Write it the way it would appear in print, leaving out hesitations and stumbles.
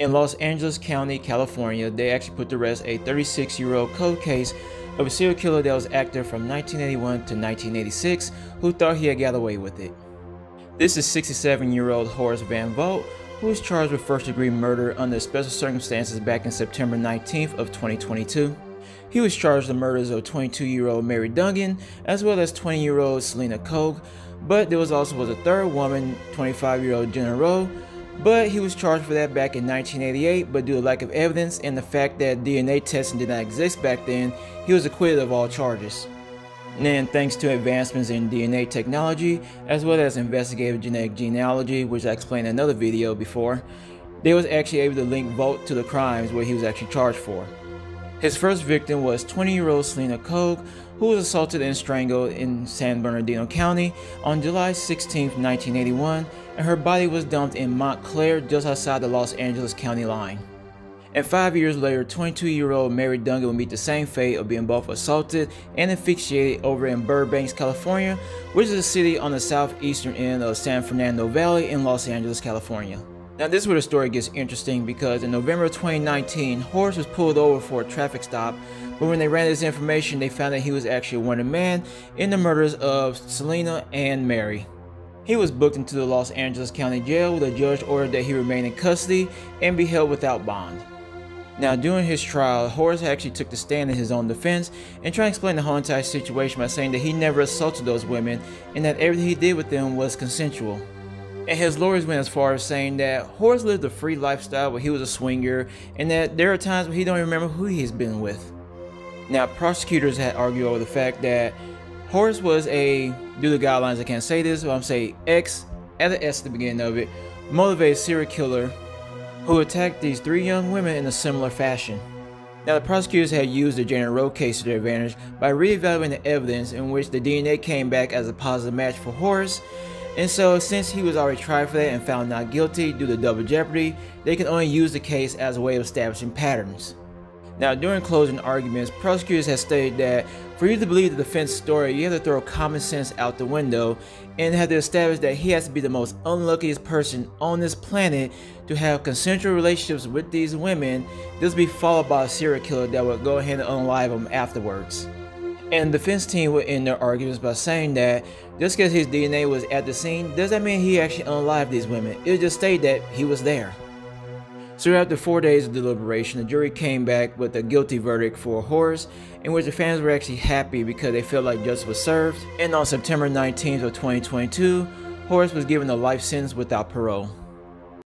In Los Angeles County, California, they actually put to rest a 36-year-old cold case of a serial killer that was active from 1981 to 1986 who thought he had got away with it. This is 67-year-old Horace van Vaultz, who was charged with first-degree murder under special circumstances back in September 19th of 2022. He was charged with the murders of 22-year-old Mary Dungan as well as 20-year-old Selena Koch, but there was also a third woman, 25-year-old Jenna Rowe, but he was charged for that back in 1988, but due to lack of evidence and the fact that DNA testing did not exist back then, he was acquitted of all charges. And then thanks to advancements in DNA technology, as well as investigative genetic genealogy, which I explained in another video before, they was actually able to link Vaultz to the crimes where he was actually charged for. His first victim was 20-year-old Selena Koch, who was assaulted and strangled in San Bernardino County on July 16, 1981, and her body was dumped in Montclair just outside the Los Angeles County line. And 5 years later, 22-year-old Mary Dungan would meet the same fate of being both assaulted and asphyxiated over in Burbank, California, which is a city on the southeastern end of San Fernando Valley in Los Angeles, California. Now this is where the story gets interesting, because in November of 2019, Horace was pulled over for a traffic stop, but when they ran this information, they found that he was actually a wanted man in the murders of Selena and Mary. He was booked into the Los Angeles County Jail with a judge ordered that he remain in custody and be held without bond. Now during his trial, Horace actually took the stand in his own defense and tried to explain the whole entire situation by saying that he never assaulted those women and that everything he did with them was consensual. And his lawyers went as far as saying that Horace lived a free lifestyle where he was a swinger and that there are times when he don't even remember who he's been with. Now prosecutors had argued over the fact that Horace was due to the guidelines I can't say this, but I'm saying X, add an S at the beginning of it, motivated serial killer who attacked these 3 young women in a similar fashion. Now the prosecutors had used the Jenna Rowe case to their advantage by re-evaluating the evidence in which the DNA came back as a positive match for Horace. And so since he was already tried for that and found not guilty due to double jeopardy, they can only use the case as a way of establishing patterns. Now during closing arguments, prosecutors have stated that for you to believe the defense story, you have to throw common sense out the window and have to establish that he has to be the most unluckiest person on this planet to have consensual relationships with these women. This will be followed by a serial killer that will go ahead and unalive them afterwards. And the defense team would end their arguments by saying that just because his DNA was at the scene, does that mean he actually unalived these women? It would just state that he was there. So after 4 days of deliberation, the jury came back with a guilty verdict for Horace, in which the fans were actually happy because they felt like justice was served. And on September 19th of 2022, Horace was given a life sentence without parole.